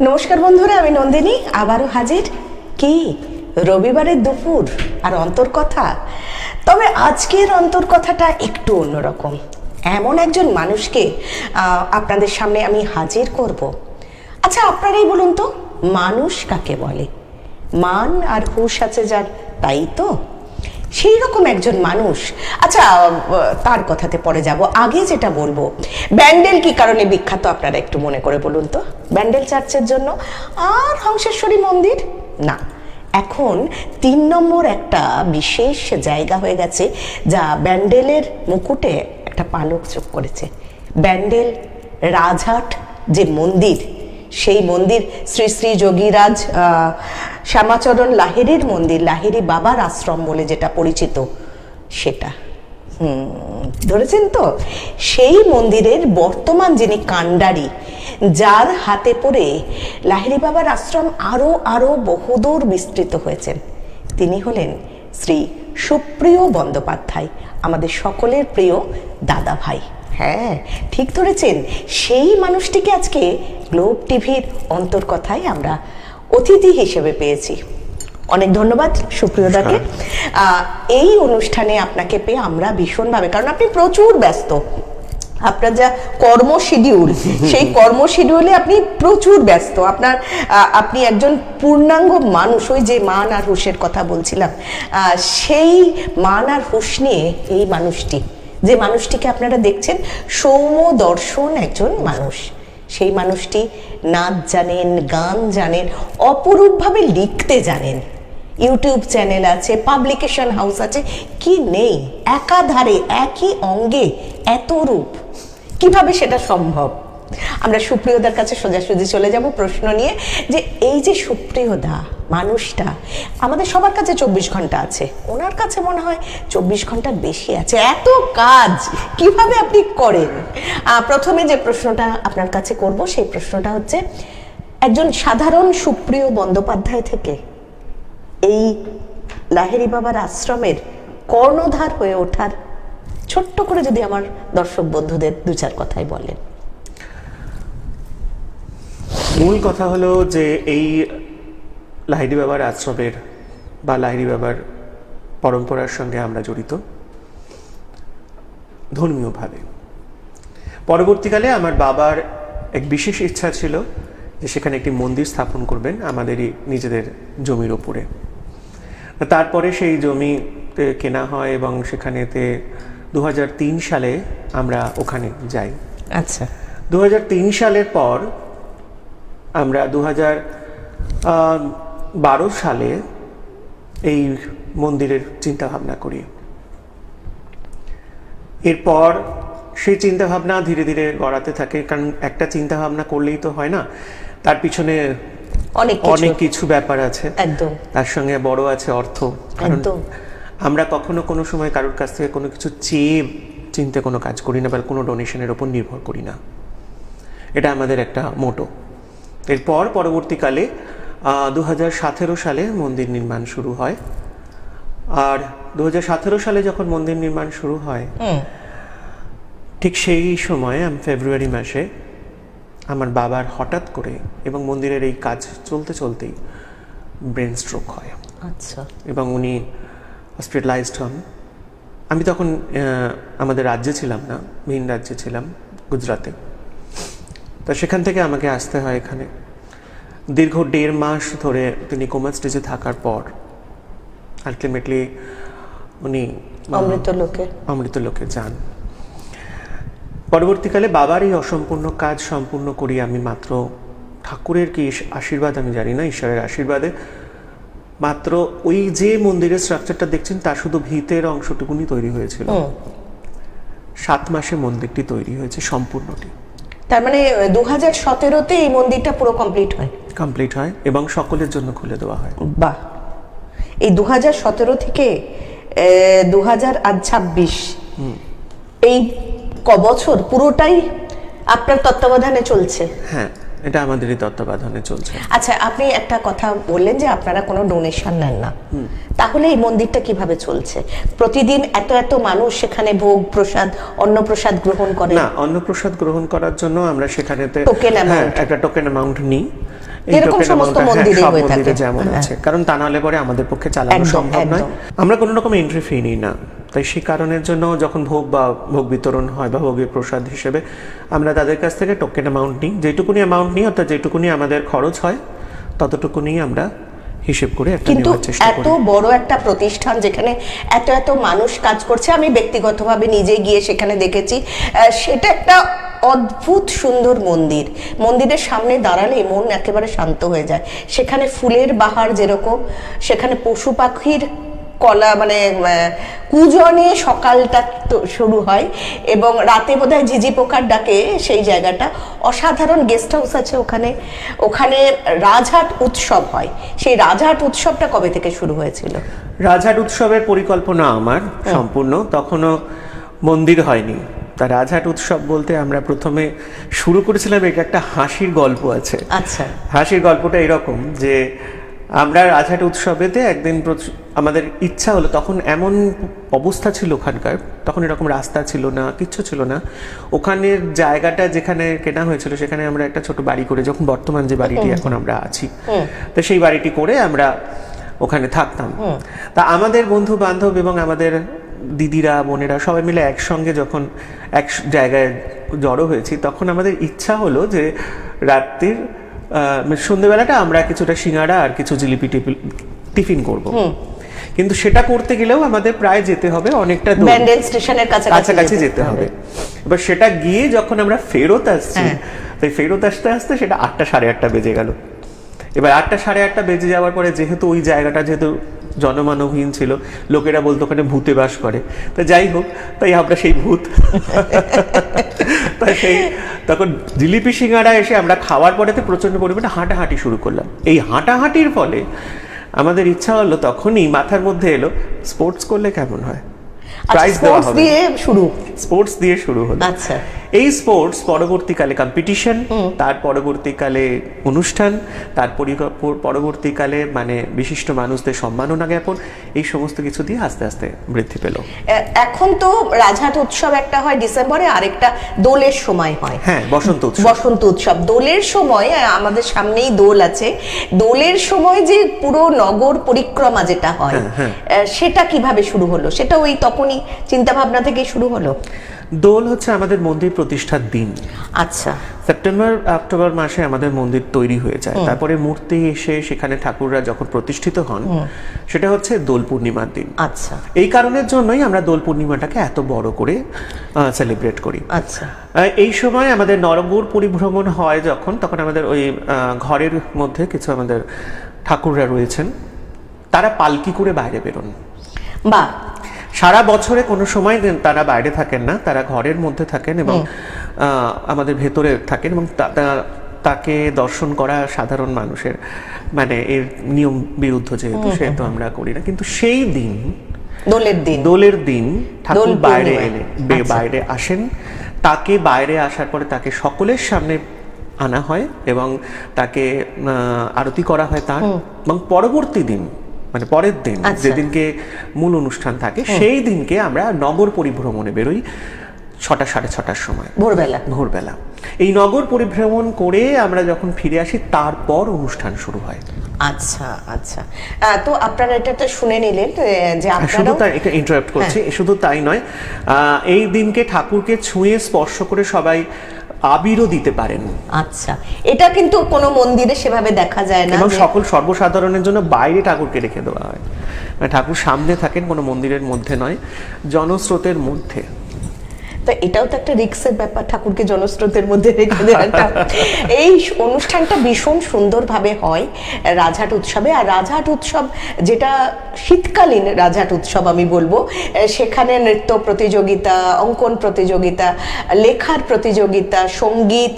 নমস্কার বন্ধুরা, আমি নন্দিনী আবারও হাজির। কি রবিবারের দুপুর আর অন্তর্কথা। তবে আজকের অন্তর্কথাটা একটু অন্যরকম। এমন একজন মানুষকে আপনাদের সামনে আমি হাজির করব। আচ্ছা, আপনারাই বলুন তো, মানুষ কাকে বলে? মান আর হুঁশ আছে যার, তাই তো? সেই রকম একজন মানুষ। আচ্ছা, তার কথাতে পরে যাব। আগে যেটা বলবো, ব্যান্ডেল কি কারণে বিখ্যাত আপনারা একটু মনে করে বলুন তো। ব্যান্ডেল চার্চের জন্য আর হংসেশ্বরী মন্দির না, এখন ৩ নম্বর একটা বিশেষ জায়গা হয়ে গেছে যা ব্যান্ডেলের মুকুটে একটা পালক যোগ করেছে। ব্যান্ডেল রাজহাট যে মন্দির, সেই মন্দির শ্রী শ্রী যোগীরাজ শ্যামাচরণ লাহিড়ীর মন্দির, লাহিড়ী বাবার আশ্রম বলে যেটা পরিচিত, সেটা ধরেছেন তো? সেই মন্দিরের বর্তমান যিনি কাণ্ডারি, যার হাতে পড়ে লাহিড়ী বাবার আশ্রম আরো আরো বহুদূর বিস্তৃত হয়েছেন, তিনি হলেন শ্রী সুপ্রিয় বন্দ্যোপাধ্যায়, আমাদের সকলের প্রিয় দাদা ভাই। হ্যাঁ, ঠিক ধরেছেন, সেই মানুষটিকে আজকে গ্লোব টিভির অন্তর্কথায় আমরা অতিথি হিসেবে পেয়েছি। অনেক ধন্যবাদ সুপ্রিয়দাকে এই অনুষ্ঠানে আপনাকে পেয়ে আমরা ভীষণভাবে, কারণ আপনি প্রচুর ব্যস্ত, আপনার যা কর্ম শিডিউল, সেই কর্ম শিডিউলে আপনি প্রচুর ব্যস্ত। আপনি একজন পূর্ণাঙ্গ মানুষ। ওই যে মান আর হুঁশের কথা বলছিলাম, সেই মান আর হুঁশ নিয়ে এই মানুষটি, যে মানুষটিকে আপনারা দেখছেন, সৌম্য দর্শন একজন মানুষ। সেই মানুষটি নাচ জানেন, গান জানেন, অপরূপভাবে লিখতে জানেন, ইউটিউব চ্যানেল আছে, পাবলিকেশন হাউস আছে, কি নেই? একাধারে একই অঙ্গে এত রূপ, কিভাবে সেটা সম্ভব? আমরা সুপ্রিয়দার কাছে সোজাসুজি চলে যাব প্রশ্ন নিয়ে, যে এই যে সুপ্রিয়দা মানুষটা, আমাদের সবার কাছে 24 ঘন্টা আছে, ওনার কাছে মনে হয় 24 ঘন্টার বেশি আছে। এত কাজ কিভাবে আপনি করেন? প্রথমে যে প্রশ্নটা আপনার কাছে করব, সেই প্রশ্নটা হচ্ছে, একজন সাধারণ সুপ্রিয় বন্দ্যোপাধ্যায় থেকে এই লাহিড়ী বাবার আশ্রমের কর্ণধার হয়ে ওঠার, ছোট্ট করে যদি আমার দর্শক বন্ধুদের 2-4 কথাই বলেন। মূল কথা হলো যে এই লাহিড়ী বাবার আশ্রমের বা লাহিড়ী বাবার পরম্পরার সঙ্গে আমরা জড়িত ধর্মীয়ভাবে। পরবর্তীকালে আমার বাবার এক বিশেষ ইচ্ছা ছিল যে সেখানে একটি মন্দির স্থাপন করবেন আমাদেরই নিজেদের জমির ওপরে। তারপরে সেই জমি কেনা হয় এবং সেখানেতে 2003 সালে আমরা ওখানে যাই। আচ্ছা, 2003 সালের পর আমরা 2012 সালে এই মন্দিরের চিন্তা ভাবনা করি। এরপর সেই চিন্তা ভাবনা ধীরে ধীরে গড়াতে থাকে, কারণ একটা চিন্তা ভাবনা করলেই তো হয় না, তার পিছনে অনেক কিছু ব্যাপার আছে। একদম, তার সঙ্গে বড় আছে অর্থ। একদম। আমরা কখনো কোনো সময় কারোর কাছ থেকে কোনো কিছু চেয়ে চিনতে কোনো কাজ করি না, বা কোনো ডোনেশনের ওপর নির্ভর করি না, এটা আমাদের একটা মোটো। এরপর পরবর্তীকালে 2017 সালে মন্দির নির্মাণ শুরু হয়। আর 2017 সালে যখন মন্দির নির্মাণ শুরু হয়, ঠিক সেই সময় ফেব্রুয়ারি মাসে আমার বাবার হঠাৎ করে, এবং মন্দিরের এই কাজ চলতে চলতেই ব্রেন স্ট্রোক হয়। আচ্ছা। এবং উনি হসপিটালাইজড হন। আমি তখন আমাদের রাজ্যে ছিলাম না, ভিন রাজ্যে ছিলাম, গুজরাতে। তা সেখান থেকে আমাকে আসতে হয় এখানে। দীর্ঘ 1.5 মাস ধরে তিনি কোমা স্টেজে থাকার পর আলটিমেটলি উনি অমৃত লোকে যান। পরবর্তীকালে বাবার এই অসম্পূর্ণ কাজ সম্পূর্ণ করি আমি মাত্র, ঠাকুরের কি আশীর্বাদ আমি জানি না, ঈশ্বরের আশীর্বাদে মাত্র ওই যে মন্দিরের স্ট্রাকচারটা দেখছেন তার শুধু ভিতের অংশটুকুনি তৈরি হয়েছিল। 7 মাসে মন্দিরটি তৈরি হয়েছে সম্পূর্ণটি। তার মানে 2017-তে এই মন্দিরটা পুরো কমপ্লিট হয় এবং সকলের জন্য খুলে দেওয়া হয়। বাহ! এই 2017 থেকে 2026 এই বছর পুরোটাই আপনার তত্ত্বাবধানে চলছে? হ্যাঁ, এটা আমাদেরই তত্ত্বাবধানে চলছে। আচ্ছা, আপনি একটা কথা বললেন যে আপনারা কোনো ডোনেশন নেন না, তাহলে এই মন্দিরটা কিভাবে চলছে? প্রতিদিন এত এত মানুষ সেখানে ভোগ প্রসাদ, অন্নপ্রসাদ গ্রহণ করে? না, অন্নপ্রসাদ গ্রহণ করার জন্য আমরা সেখানেতে একটা টোকেন অ্যামাউন্ট নিই, এরকম সমস্ত মন্দিরে হয়ে থাকে যেমন আছে, কারণ তা নাহলে পরে আমাদের পক্ষে চালানো সম্ভব নয়। আমরা কোনো রকম এন্ট্রি ফি নিই না, তাই সেই কারণের জন্য যখন ভোগ বা ভোগ বিতরণ হয় বা ভোগের প্রসাদ হিসেবে আমরা তাদের কাছ থেকে টোকেন অ্যামাউন্ট নিই, যেটুকুনি অ্যামাউন্ট নিই অর্থাৎ যেটুকুনি আমাদের খরচ হয় ততটুকুনি আমরা হিসেব করে একটা কিন্তু নেওয়ার চেষ্টা করি। এত বড় একটা প্রতিষ্ঠান যেখানে এত এত মানুষ কাজ করছে, আমি ব্যক্তিগতভাবে নিজে গিয়ে সেখানে দেখেছি, সেটা একটা অদ্ভুত সুন্দর মন্দির। মন্দিরের সামনে দাঁড়ালে মন একেবারে শান্ত হয়ে যায়। সেখানে ফুলের বাহার যেরকম, সেখানে পশু পাখির কলা মানে কুজনে সকালটা তো শুরু হয় এবং রাতে বোধহয় ঝিঝি পোকার ডাকে সেই জায়গাটা। অসাধারণ গেস্ট হাউস আছে ওখানে। ওখানে রাজহাট উৎসব হয়। সেই রাজহাট উৎসবটা কবে থেকে শুরু হয়েছিল? রাজহাট উৎসবের পরিকল্পনা আমার সম্পূর্ণ, তখনও মন্দির হয়নি। তা রাজহাট উৎসব বলতে আমরা প্রথমে শুরু করেছিলাম, এটা একটা হাসির গল্প আছে। আচ্ছা, হাসির গল্পটা এরকম যে আমরা রাজহাট উৎসবেতে একদিন আমাদের ইচ্ছা হলো, তখন এমন অবস্থা ছিল ওখানকার, তখন এরকম রাস্তা ছিল না, কিচ্ছু ছিল না। ওখানের জায়গাটা যেখানে কেনা হয়েছিল সেখানে আমরা একটা ছোট বাড়ি করে, যখন বর্তমান যে বাড়িটি এখন আমরা আছি, তো সেই বাড়িটি করে আমরা ওখানে থাকতাম। তা আমাদের বন্ধু বান্ধব এবং আমাদের দিদিরা বোনেরা সবাই মিলে একসঙ্গে যখন এক জায়গায় জড়ো হয়েছি, তখন আমাদের ইচ্ছা হলো যে রাত্রির সন্ধ্যেবেলাটা আমরা কিছুটা সিঙ্গাড়া আর কিছু জিলিপি টিফিন করব। কিন্তু সেটা করতে গেলেও আমাদের প্রায় যেতে হবে অনেকটা দূর, ব্যান্ডেল স্টেশনের কাছাকাছি যেতে হবে। এবার সেটা গিয়ে যখন আমরা ফেরত আসছি, তাই ফেরত আসতে আসতে সেটা 8টা সাড়ে 8টা বেজে গেল। এবার 8টা সাড়ে 8টা বেজে যাওয়ার পরে যেহেতু ওই জায়গাটা যেহেতু জনমানবহীন ছিল, লোকেরা বলতো ওখানে ভূতে বাস করে। তা যাই হোক, তাই আমরা সেই ভূত তাই সেই তখন জিলিপি সিঙ্গাড়া এসে আমরা খাওয়ার পরে তো প্রচন্ড পরিমাণে হাঁটাহাঁটি শুরু করলাম। এই হাঁটাহাঁটির ফলে আমাদের ইচ্ছা হলো, তখনই মাথার মধ্যে এলো স্পোর্টস করলে কেমন হয়, প্রাইজ দেওয়া হবে। স্পোর্টস দিয়ে শুরু হলো। আচ্ছা, এই স্পোর্টস পরবর্তীকালে কম্পিটিশন, তার পরবর্তীকালে অনুষ্ঠান, তার পরবর্তীকালে মানে বিশিষ্ট মানুষদের সম্মাননা জ্ঞাপন, এই সমস্ত কিছু দিয়ে আস্তে আস্তে বৃদ্ধি পেল। এখন তো রাজহাট উৎসব একটা হয় ডিসেম্বরে, আরেকটা দোলের সময় হয়। হ্যাঁ, বসন্ত উৎসব। দোলের সময় আমাদের সামনেই দোল আছে। দোলের সময় যে পুরো নগর পরিক্রমা যেটা হয়, সেটা কিভাবে শুরু হলো? সেটা ওই তখনই চিন্তা ভাবনা থেকে শুরু হলো? দোল হচ্ছে আমাদের মন্দির প্রতিষ্ঠার দিন। আচ্ছা, সেপ্টেম্বর অক্টোবর মাসে আমাদের মন্দির তৈরি হয়ে যায়। তারপরে মূর্তি এসে সেখানে ঠাকুররা যখন প্রতিষ্ঠিত হন, সেটা হচ্ছে দোল পূর্ণিমার দিন। আচ্ছা, এই কারণের জন্যই আমরা দোল পূর্ণিমাটাকে এত বড় করে সেলিব্রেট করি। আচ্ছা, এই সময় আমাদের নরগৌর পরিভ্রমণ হয় যখন, তখন আমাদের ওই ঘরের মধ্যে কিছু আমাদের ঠাকুররা রয়েছেন, তারা পালকি করে বাইরে বেরোন। বাহ! সারা বছরে কোনো সময় তারা বাইরে থাকেন না, তারা ঘরের মধ্যে থাকেন এবং আমাদের ভেতরে থাকেন, এবং তাকে দর্শন করা সাধারণ মানুষের মানে এর নিয়ম বিরুদ্ধ, যেহেতু সেহেতু আমরা করি না। কিন্তু সেই দিন, দোলের দিন ঠাকুর বাইরে আসেন। তাকে বাইরে আসার পরে তাকে সকলের সামনে আনা হয় এবং তাকে আরতি করা হয় তার, এবং পরবর্তী দিন মানে পরের দিন যেদিনকে মূল অনুষ্ঠান থাকে, সেই দিনকে আমরা নগর পরিভ্রমণে বেরোই 6টা সাড়ে 6টার সময়, ভোরবেলা। এই নগর পরিভ্রমণ করে আমরা যখন ফিরে আসি, তারপর অনুষ্ঠান শুরু হয়। আচ্ছা, আচ্ছা। তো আপনারা এটা তো শুনে নিলেন যে শুধু তাই, এটা ইন্টারাপ্ট করছি, শুধু তাই নয়, এই দিনকে ঠাকুরকে ছুঁয়ে স্পর্শ করে সবাই আবিরও দিতে পারেন। আচ্ছা, এটা কিন্তু কোনো মন্দিরে সেভাবে দেখা যায় না, এবং সকল সর্বসাধারণের জন্য বাইরে ঠাকুরকে রেখে দেওয়া হয়। ঠাকুর সামনে থাকেন, কোনো মন্দিরের মধ্যে নয়, জনস্রোতের মধ্যে। তো এটাও তো একটা রিস্কের ব্যাপার, ঠাকুরকে জনস্রোতের মধ্যে রেখে দেওয়াটা। এই অনুষ্ঠানটা ভীষণ সুন্দরভাবে হয় রাজহাট উৎসবে। আর রাজহাট উৎসব যেটা শীতকালীন রাজহাট উৎসব আমি বলবো, সেখানে নৃত্য প্রতিযোগিতা, অঙ্কন প্রতিযোগিতা, লেখার প্রতিযোগিতা, সঙ্গীত,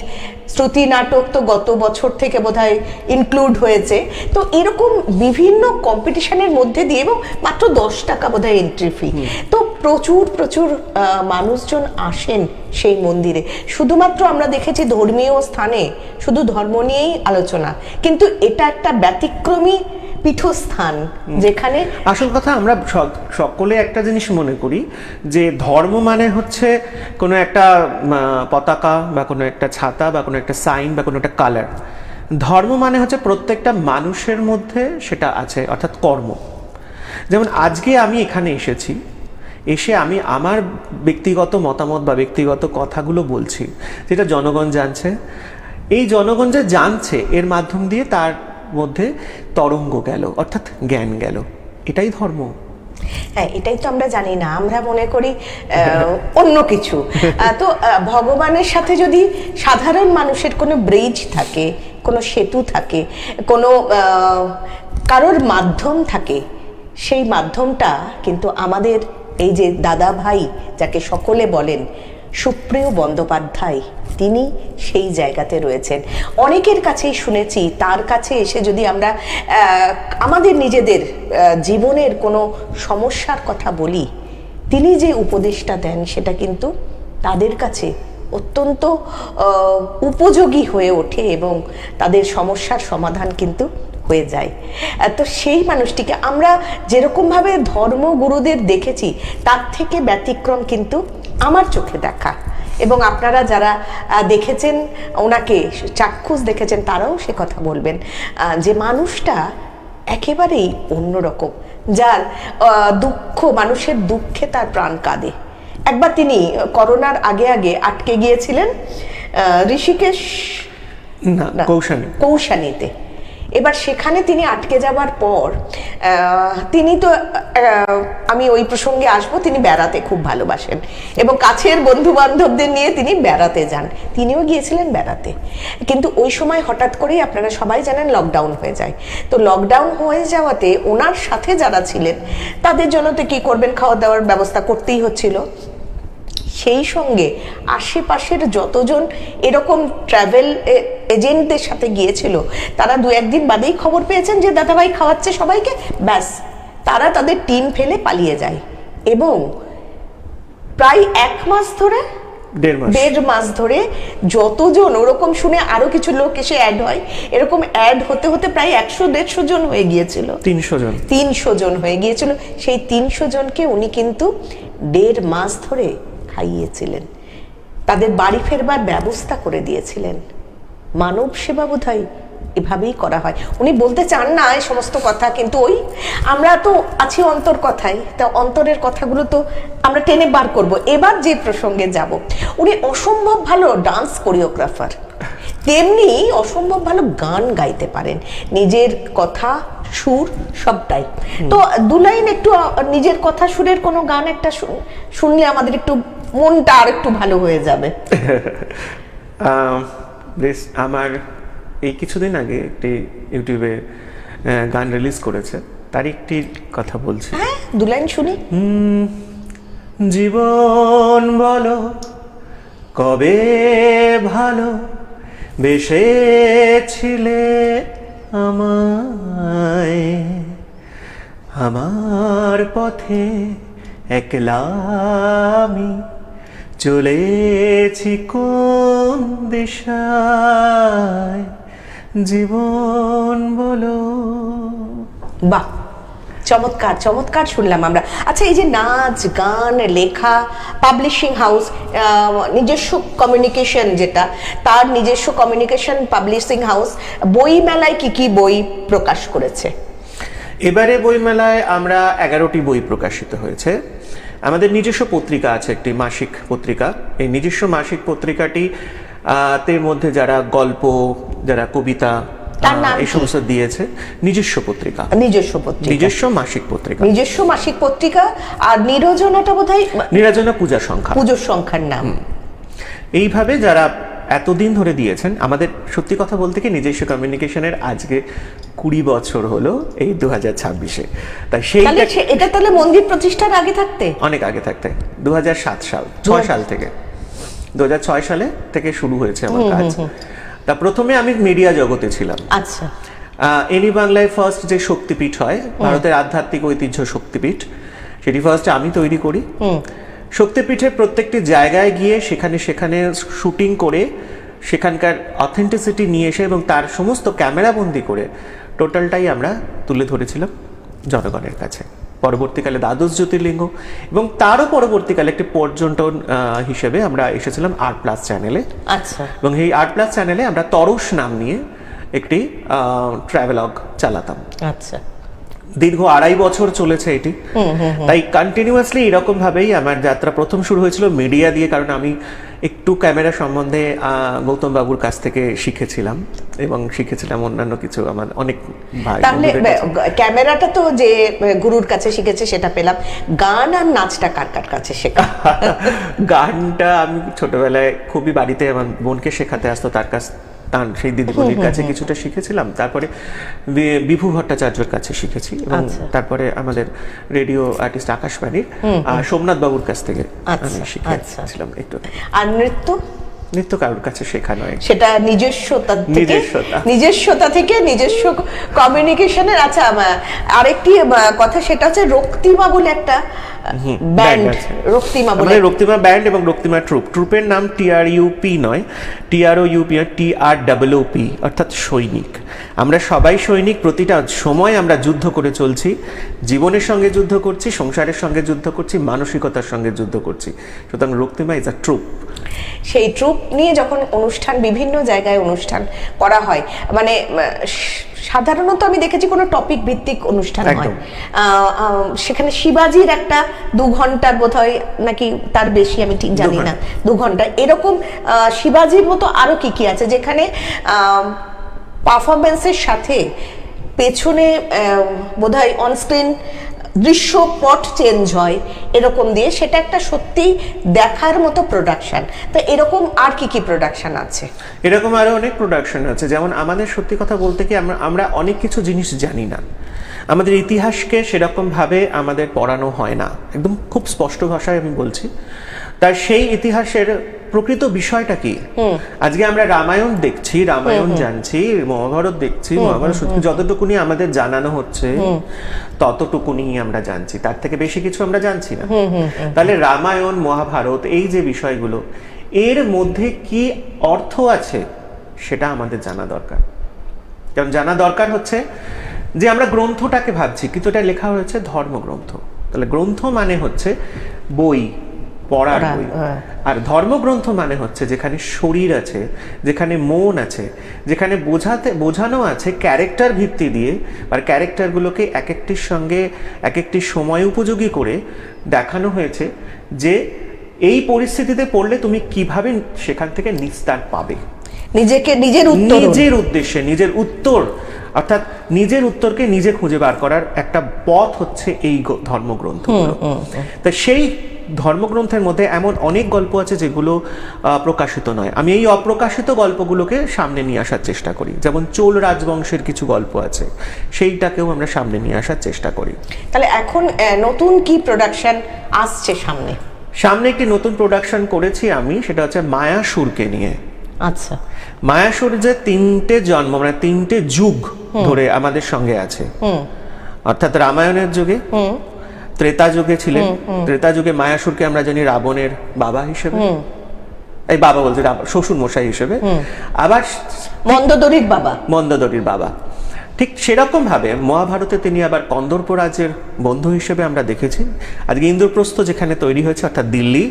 শ্রুতি নাটক তো গত বছর থেকে বোধহয় ইনক্লুড হয়েছে। তো এরকম বিভিন্ন কম্পিটিশনের মধ্যে দিয়ে, এবং মাত্র 10 টাকা বোধহয় এন্ট্রি ফি। তো প্রচুর প্রচুর মানুষজন আসেন সেই মন্দিরে। শুধুমাত্র আমরা দেখেছি ধর্মীয় স্থানে শুধু ধর্ম নিয়েই আলোচনা, কিন্তু এটা একটা ব্যতিক্রমী পীঠস্থান যেখানে আসল কথা আমরা সকলে একটা জিনিস মনে করি যে ধর্ম মানে হচ্ছে কোনো একটা পতাকা বা কোনো একটা ছাতা বা কোনো একটা সাইন বা কোনো একটা কালার। ধর্ম মানে হচ্ছে প্রত্যেকটা মানুষের মধ্যে সেটা আছে, অর্থাৎ কর্ম। যেমন আজকে আমি এখানে এসেছি, এসে আমি আমার ব্যক্তিগত মতামত বা ব্যক্তিগত কথাগুলো বলছি, যেটা জনগণ জানছে। এই জনগণ যে জানছে, এর মাধ্যম দিয়ে তার মধ্যে তরঙ্গ গেল, অর্থাৎ জ্ঞান গেল। এটাই ধর্ম। হ্যাঁ, এটাই তো আমরা জানি না, আমরা মনে করি অন্য কিছু। তো ভগবানের সাথে যদি সাধারণ মানুষের কোনো ব্রিজ থাকে, কোনো সেতু থাকে, কোনো কারোর মাধ্যম থাকে, সেই মাধ্যমটা কিন্তু আমাদের এই যে দাদা ভাই যাকে সকলে বলেন সুপ্রিয় বন্দ্যোপাধ্যায়, তিনি সেই জায়গাতে রয়েছেন। অনেকের কাছেই শুনেছি, তার কাছে এসে যদি আমরা আমাদের নিজেদের জীবনের কোনো সমস্যার কথা বলি, তিনি যে উপদেশটা দেন সেটা কিন্তু তাদের কাছে অত্যন্ত উপযোগী হয়ে ওঠে এবং তাদের সমস্যার সমাধান কিন্তু হয়ে যায়। তো সেই মানুষটিকে আমরা যেরকমভাবে ধর্মগুরুদের দেখেছি, তার থেকে ব্যতিক্রম কিন্তু আমার চোখে দেখা, এবং আপনারা যারা দেখেছেন ওনাকে, চাক্ষুষ দেখেছেন, তারাও সে কথা বলবেন যে মানুষটা একেবারেই অন্যরকম, যার দুঃখ, মানুষের দুঃখে তার প্রাণ কাঁদে। একবার তিনি করোনার আগে আগে আটকে গিয়েছিলেন ঋষিকেশ না, কৌশানীতে। এবার সেখানে তিনি আটকে যাবার পর তিনি তো আমি ওই প্রসঙ্গে আসবো, তিনি বেড়াতে খুব ভালোবাসেন এবং কাছের বন্ধু বান্ধবদের নিয়ে তিনি বেড়াতে যান। তিনিও গিয়েছিলেন বেড়াতে, কিন্তু ওই সময় হঠাৎ করেই আপনারা সবাই জানেন লকডাউন হয়ে যায়। তো লকডাউন হয়ে যাওয়াতে ওনার সাথে যারা ছিলেন তাদের জন্য তো কী করবেন, খাওয়া দাওয়ার ব্যবস্থা করতেই হচ্ছিল। সেই সঙ্গে আশেপাশের যতজন এরকম ট্রাভেল এজেন্টদের সাথে গিয়েছিল, তারা দু একদিন বাদেই খবর পেয়েছেন যে দাদাভাই খাওয়াচ্ছে সবাইকে, ব্যাস তারা তাদের টিম ফেলে পালিয়ে যায়। এবং প্রায় 1 মাস ধরে, 1.5 মাস ধরে যতজন, ওরকম শুনে আরো কিছু লোক এসে অ্যাড হয়, এরকম অ্যাড হতে হতে প্রায় 100-150 জন হয়ে গিয়েছিল, 300 জন হয়ে গিয়েছিল। সেই 300 জনকে উনি কিন্তু 1.5 মাস ধরে খাইয়েছিলেন, তাদের বাড়ি ফেরবার ব্যবস্থা করে দিয়েছিলেন। মানব সেবা বোধহয় এভাবেই করা হয়। উনি বলতে চান না এই সমস্ত কথা, কিন্তু ওই আমরা তো আছি অন্তর কথায়, তা অন্তরের কথাগুলো তো আমরা টেনে বার করব। এবার যে প্রসঙ্গে যাব, উনি অসম্ভব ভালো ডান্স কোরিওগ্রাফার, তেমনি অসম্ভব ভালো গান গাইতে পারেন, নিজের কথা সুর সবটাই। তো 2 লাইন একটু নিজের কথা সুরের কোনো গান একটা শুনলে আমাদের একটু মনটা আর একটু ভালো হয়ে যাবে। আমার এই কিছুদিন আগে একটি ইউটিউবে গান রিলিজ করেছে, তার একটি কথা বলছি। হ্যাঁ, 2 লাইন শুনি। জীবন বলো কবে ভালো বেসেছিলে আমায়, আমার পথে একলা আমি চলেছি কোন দিশায়, জীবন বলো। বাহ, চমৎকার চমৎকার শুনলাম আমরা। আচ্ছা, এই যে নাচ, গান, লেখা, পাবলিশিং হাউস, নিজস্ব কমিউনিকেশন, যেটা তার নিজস্ব কমিউনিকেশন পাবলিশিং হাউস, বই মেলায় কি কি বই প্রকাশ করেছে? এবারে বইমেলায় আমরা 11টি বই প্রকাশিত হয়েছে। আমাদের নিজস্ব পত্রিকা আছে, একটি মাসিক পত্রিকা। এই নিজস্ব মাসিক পত্রিকাটি তের মধ্যে যারা গল্প, যারা কবিতা, এই সমস্ত দিয়েছে। নিজস্ব পত্রিকা, নিজস্ব মাসিক পত্রিকা। আর নিরজনাটা বোধহয় নিরজনা পুজোর সংখ্যার নাম। এইভাবে যারা এতদিন ধরে দিয়েছেন, আমাদের সত্যি কথা বলতে কি নিজস্ব কমিউনিকেশনের আজকে 20 বছর হলো, এই 2026-এ। তাই এটা তাহলে মন্দির প্রতিষ্ঠার আগে থাকতে, অনেক আগে থাকতে, 6 সাল থেকে, 2006 সালে থেকে শুরু হয়েছে আমার কাজ। তা প্রথমে আমি মিডিয়া জগতে ছিলাম। আচ্ছা। এনি বাংলায় ফার্স্ট যে শক্তিপীঠ হয়, ভারতের আধ্যাত্মিক ঐতিহ্য শক্তিপীঠ, সেটি ফার্স্ট আমি তৈরি করি। শক্তিপীঠের প্রত্যেকটি জায়গায় গিয়ে সেখানে শুটিং করে, সেখানকার অথেন্টিসিটি নিয়ে এসে এবং তার সমস্ত ক্যামেরাবন্দি করে টোটালটাই আমরা তুলে ধরেছিলাম জনগণের কাছে। পরবর্তীকালে দ্বাদশ জ্যোতির্লিঙ্গ, এবং তারও পরবর্তীকালে একটি পর্যটন হিসেবে আমরা এসেছিলাম R+ চ্যানেলে। আচ্ছা। এবং এই R+ চ্যানেলে আমরা তরস নাম নিয়ে একটি ট্রাভেলগ চালাতাম। আচ্ছা, দীর্ঘ 2.5 বছর চলেছে এটি। তাই কন্টিনিউয়াসলি এরকম ভাবেই আমার যাত্রা প্রথম শুরু হয়েছিল মিডিয়া দিয়ে, কারণ আমি একটু ক্যামেরা সম্বন্ধে গৌতম বাবুর কাছ থেকে শিখেছিলাম এবং শিখেছিলাম অন্যান্য কিছু আমার অনেক ভাই তাহলে বন্ধুদের কাছে। ক্যামেরাটা তো যে গুরুর কাছে শিখেছে সেটা পেলাম, গান আর নাচটা কার কার কাছে শেখা? গানটা আমি ছোটবেলায় খুবই বাড়িতে আমার বোনকে শেখাতে আসতো, তার কাছ তার সেই দিদিমণির কাছে কিছুটা শিখেছিলাম। তারপরে বিভু ভট্টাচার্যের কাছে শিখেছি এবং তারপরে আমাদের রেডিও আর্টিস্ট আকাশবাণীর সোমনাথ বাবুর কাছ থেকে আমি শিখেছিলাম একটু। আর নৃত্য কারোর কাছে শেখা নয়, সেটা নিজস্বতা থেকে নিজস্ব কমিউনিকেশনের। আচ্ছা, আরেকটি কথা, সেটা হচ্ছে রক্তিমা বলে একটা ব্যান্ড, রক্তিমা ব্যান্ড এবং রক্তিমা ট্রুপের নাম TRUP নয়, TROUP, TROOP, অর্থাৎ সৈনিক। আমরা সবাই সৈনিক, প্রতিটা সময় আমরা যুদ্ধ করে চলছি, জীবনের সঙ্গে যুদ্ধ করছি, সংসারের সঙ্গে যুদ্ধ করছি, মানসিকতার সঙ্গে যুদ্ধ করছি। সুতরাং রক্তিমা ইজ আ ট্রুপ। সেই ট্রুপ নিয়ে যখন অনুষ্ঠান, বিভিন্ন জায়গায় অনুষ্ঠান করা হয়, মানে সাধারণত আমি দেখেছি কোনো টপিক ভিত্তিক অনুষ্ঠান হয়, সেখানে শিবাজির একটা 2 ঘন্টার বোধহয় নাকি তার বেশি, আমি ঠিক জানি না, 2 ঘন্টা এরকম। শিবাজির মতো আরো কি কি আছে যেখানে পারফরমেন্সের সাথে পেছনে বোধহয় অনস্ক্রিন দৃশ্যপট চেঞ্জ হয় এরকম দিয়ে, সেটা একটা সত্যি দেখার মতো প্রোডাকশন। তো এরকম আর কি কি প্রোডাকশন আছে? এরকম আরো অনেক প্রোডাকশন আছে। যেমন আমাদের সত্যি কথা বলতে কি আমরা অনেক কিছু জিনিস জানি না, আমাদের ইতিহাসকে সেরকম ভাবে আমাদের পড়ানো হয় না, একদম খুব স্পষ্ট ভাষায় আমি বলছি। তাই সেই ইতিহাসের প্রকৃত বিষয়টা কি, আজকে আমরা রামায়ণ দেখছি, রামায়ণ জানছি, মহাভারত দেখছি, মহাভারত যতটুকুনি আমাদের জানানো হচ্ছে ততটুকুনি আমরা জানছি, তার থেকে বেশি কিছু আমরা জানছি না। তাহলে রামায়ণ, মহাভারত, এই যে বিষয়গুলো, এর মধ্যে কি অর্থ আছে সেটা আমাদের জানা দরকার। কারণ জানা দরকার হচ্ছে যে আমরা গ্রন্থটাকে ভাবছি, কিন্তু এটা লেখা হয়েছে ধর্মগ্রন্থ। তাহলে গ্রন্থ মানে হচ্ছে বই, পড়ার বই। আর ধর্মগ্রন্থ মানে হচ্ছে যেখানে শরীর আছে, যেখানে মন আছে, যেখানে বোঝানো আছে ক্যারেক্টার ভিত্তি দিয়ে, আর ক্যারেক্টারগুলোকে এক একটির সঙ্গে এক একটি সময় উপযোগী করে দেখানো হয়েছে যে এই পরিস্থিতিতে পড়লে তুমি কিভাবে সেখান থেকে নিস্তার পাবে, নিজের উদ্দেশ্যে, নিজের উত্তর, অর্থাৎ নিজের উত্তরকে নিজে খুঁজে বার করার একটা পথ হচ্ছে এই ধর্মগ্রন্থগুলো। তা সেই ধর্মগ্রন্থের মধ্যে এমন অনেক গল্প আছে যেগুলো প্রকাশিত নয়। আমি এই অপ্রকাশিত গল্পগুলোকে সামনে নিয়ে আসার চেষ্টা করি। যেমন চোল রাজবংশের কিছু গল্প আছে, সেইটাকেও আমরা সামনে নিয়ে আসার চেষ্টা করি। তাহলে এখন নতুন কি প্রোডাকশন আসছে সামনে? একটি নতুন প্রোডাকশন করেছি আমি, সেটা হচ্ছে মায়াসুরকে নিয়ে। আচ্ছা, মায়াসুর যে 3টে জন্ম, মানে 3টে যুগ ধরে আমাদের সঙ্গে আছে, অর্থাৎ রামায়ণের যুগে, ত্রেতা যুগে ছিলেন। ত্রেতা যুগে মায়াসুরকে আমরা জানি রাবণের বাবা হিসেবে, এই বাবা বলতে শ্বশুর মশাই হিসেবে, আবার মন্দোদরির বাবা। ঠিক সেরকম ভাবে মহাভারতে তিনি আবার কন্দর্প রাজ্যের বন্ধু হিসেবে আমরা দেখেছি। আজকে ইন্দ্রপ্রস্থ যেখানে তৈরি হয়েছে, অর্থাৎ দিল্লি,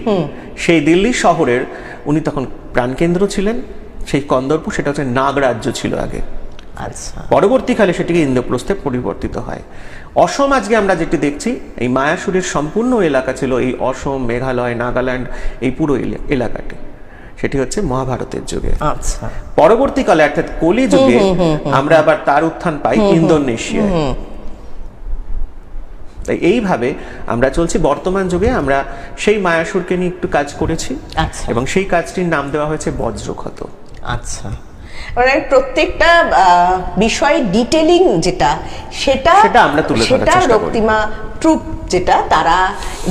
সেই দিল্লি শহরের উনি তখন প্রাণকেন্দ্র ছিলেন। সেই কন্দর্প, সেটা হচ্ছে নাগ রাজ্য ছিল আগে। আচ্ছা, পরবর্তীকালে সেটিকে ইন্দ্রপ্রস্থে পরিবর্তিত হয়। অসম আজকে আমরা যেটি দেখছি, এই মায়াসুরের সম্পূর্ণ এলাকা ছিল এই অসম, মেঘালয়, নাগাল্যান্ড, এই পুরো এলাকাটি, সেটি হচ্ছে মহাভারতের যুগে। আচ্ছা, পরবর্তীকালে অর্থাৎ কলি যুগে আমরা আবার তার উত্থান পাই ইন্দোনেশিয়ায়। তাই এইভাবে আমরা চলছি। বর্তমান যুগে আমরা সেই মায়াসুরকে নিয়ে একটু কাজ করেছি এবং সেই কাজটির নাম দেওয়া হয়েছে বজ্রক্ষত। আচ্ছা, মানে প্রত্যেকটা বিষয় ডিটেইলিং সেটা আমরা তুলে ধরার চেষ্টা করি। রক্তিমা ট্রুপ যেটা তারা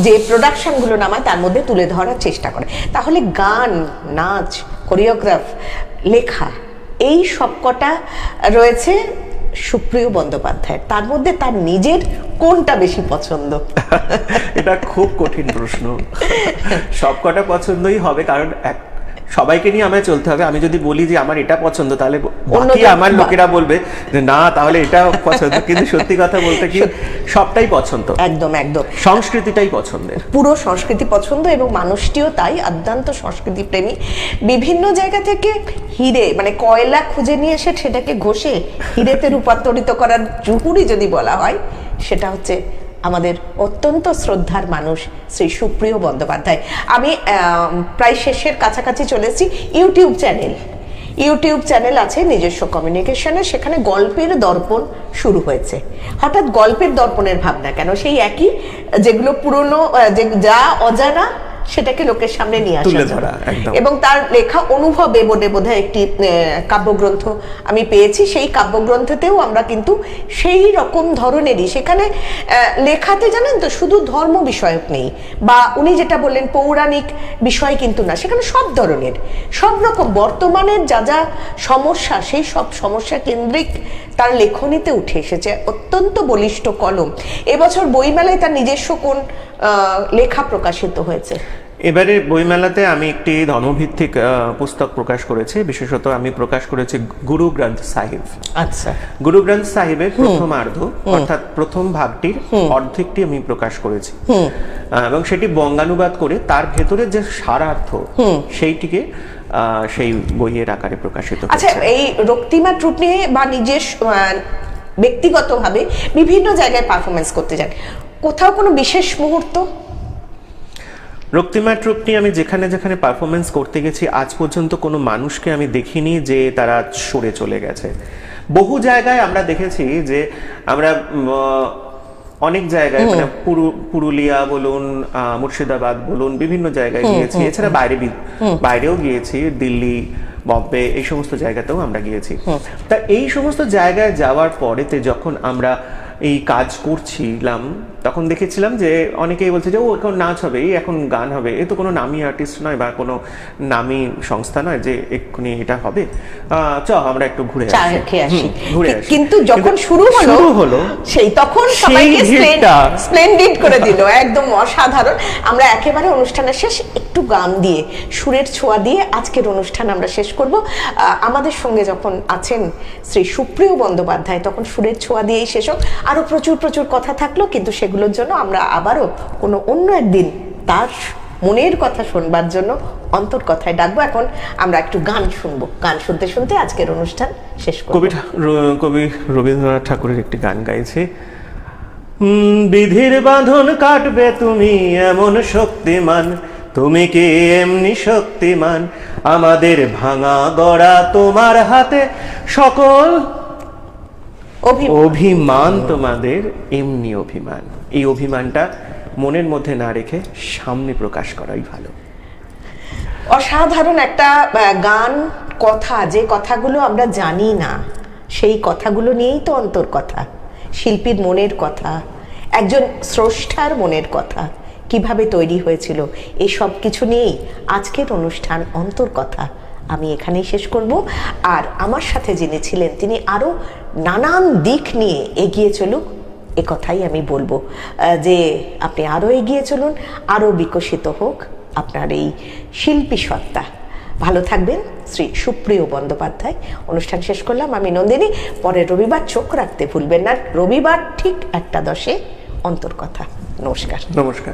যে প্রোডাকশনগুলো নামায় তার মধ্যে তুলে ধরার চেষ্টা করে। তাহলে গান, নাচ, কোরিওগ্রাফ, লেখা, এই সবকটা রয়েছে সুপ্রিয় বন্দ্যোপাধ্যায়ের। তার মধ্যে তার নিজের কোনটা বেশি পছন্দ? এটা খুব কঠিন প্রশ্ন। সবকটা পছন্দই হবে, কারণ সবাইকে নিয়ে আমায় চলতে হবে। আমি যদি বলি যে আমার এটা পছন্দ, তাহলে বাকি অন্যদের- আমার লোকেরা বলবে যে না তাহলে এটা পছন্দ। কিন্তু সত্যি কথা বলতে কি, সবটাই পছন্দ, একদম একদম সংস্কৃতিটাই পছন্দের। পুরো সংস্কৃতি পছন্দ, এবং মানুষটিও তাই অত্যন্ত সংস্কৃতি প্রেমী। বিভিন্ন জায়গা থেকে হিরে মানে কয়লা খুঁজে নিয়ে এসে সেটাকে ঘষে হিরেতে রূপান্তরিত করার জুহুরি যদি বলা হয়, সেটা হচ্ছে আমাদের অত্যন্ত শ্রদ্ধার মানুষ শ্রী সুপ্রিয় বন্দ্যোপাধ্যায়। আমি প্রায় শেষের কাছাকাছি চলে এসেছি। ইউটিউব চ্যানেল আছে নিজস্ব কমিউনিকেশনে, সেখানে গল্পের দর্পণ শুরু হয়েছে। হঠাৎ গল্পের দর্পণের ভাবনা কেন? সেই একই যেগুলো পুরনো, যা অজানা সেটাকে লোকের সামনে নিয়ে আসা, তুলে ধরা, একদম। এবং তার লেখা অনুভবে বোধহয় একটি কাব্যগ্রন্থ আমি পেয়েছি। সেই কাব্যগ্রন্থতেও আমরা কিন্তু সেই রকম ধরনেরই, সেখানে লেখাতে জানেন তো শুধু ধর্ম বিষয়ক নেই, বা উনি যেটা বললেন পৌরাণিক বিষয় কিন্তু না, সেখানে সব ধরনের সব রকম বর্তমানের যা যা সমস্যা, সেই সব সমস্যা কেন্দ্রিক তার লেখনীতে উঠে এসেছে। অত্যন্ত বলিষ্ঠ কলম। এবছর বইমেলায় তার নিজস্ব কোন লেখা প্রকাশিত হয়েছে? এবারে বইমেলাতে আমি একটি ধর্মভিত্তিক পুস্তক প্রকাশ করেছি। বিশেষত আমি প্রকাশ করেছি গুরু গ্রন্থ সাহিব। আচ্ছা, গুরু গ্রন্থ সাহিবের প্রথমার্ধ, অর্থাৎ প্রথম ভাগটির অর্ধেকটি আমি প্রকাশ করেছি, এবং সেটি বঙ্গানুবাদ করে তার ভেতরে যে সারার্থ সেইটিকে সেই বইয়ের আকারে প্রকাশিত আচ্ছা, হয়েছে। এই রক্তিমা ট্রুপ নিয়ে বা নিজস্ব ব্যক্তিগতভাবে বিভিন্ন জায়গায় পারফরমেন্স করতে যান, কোথাও কোনো বিশেষ মুহূর্ত? রক্তিমা ট্রুপ নিয়ে আমি যেখানে যেখানে পারফরমেন্স করতে গেছি, আজ পর্যন্ত কোনো মানুষকে আমি দেখিনি যে তারা সরে চলে গেছে। বহু জায়গায় আমরা দেখেছি যে আমরা অনেক জায়গায়, মানে পুরুলিয়া বলুন, মুর্শিদাবাদ বলুন, বিভিন্ন জায়গায় গিয়েছি। এছাড়া বাইরেও গিয়েছি, দিল্লি, বম্বে, এই সমস্ত জায়গাতেও আমরা গিয়েছি। তা এই সমস্ত জায়গায় যাওয়ার পরেতে যখন আমরা এই কাজ করছিলাম, তখন দেখেছিলাম যে অনেকেই বলছে যে ও এখন নাচ হবে, এই এখন গান হবে, এ তো কোনো নামী আর্টিস্ট নয় বা কোনো নামী সংস্থা নয় যে এক্ষুনি এটা হবে, আমরা একটু ঘুরে আসি। কিন্তু যখন শুরু হলো সেই তখন সবাইকে স্প্লেন্ডিড করে দিল, একদম অসাধারণ। আমরা একেবারে অনুষ্ঠানের শেষ একটু গান দিয়ে, সুরের ছোঁয়া দিয়ে আজকের অনুষ্ঠান আমরা শেষ করব। আমাদের সঙ্গে যখন আছেন শ্রী সুপ্রিয় বন্দ্যোপাধ্যায়, তখন সুরের ছোঁয়া দিয়েই শেষ হোক। আরো প্রচুর প্রচুর কথা থাকলো, কিন্তু সেগুলোর জন্য আমরা আবারও কোনো অন্য একদিন তার মনের কথা শুনবার জন্য অন্তর কথায় ডাকবো। এখন আমরা একটু গান শুনবো, গান শুনতে শুনতে আজকের অনুষ্ঠান শেষ করব। কবি রবীন্দ্রনাথ ঠাকুরের একটি গান গাইছে, বিধির বাঁধন কাটবে তুমি এমন শক্তিমান, তুমি কি এমনি শক্তিমান, আমাদের ভাঙা গড়া তোমার হাতে, সকল অভিমান তোমাদের এমনি অভিমান। এই অভিমানটা মনের মধ্যে না রেখে সামনে প্রকাশ করাই ভালো। অসাধারণ একটা গান, কথা, যে কথাগুলো আমরা জানি না সেই কথাগুলো নিয়েই তো অন্তর কথা, শিল্পীর মনের কথা, একজন স্রষ্টার মনের কথা কিভাবে তৈরি হয়েছিল, এই সব কিছু নিয়েই আজকের অনুষ্ঠান অন্তর কথা আমি এখানেই শেষ করব। আর আমার সাথে যিনি ছিলেন তিনি আরও নানান দিক নিয়ে এগিয়ে চলুক, এ কথাই আমি বলবো, যে আপনি আরও এগিয়ে চলুন, আরও বিকশিত হোক আপনার এই শিল্পী সত্তা। ভালো থাকবেন। শ্রী সুপ্রিয় বন্দ্যোপাধ্যায়। অনুষ্ঠান শেষ করলাম আমি নন্দিনী। পরের রবিবার চোখ রাখতে ভুলবেন না, রবিবার ঠিক 1:10 অন্তর কথা। নমস্কার। নমস্কার।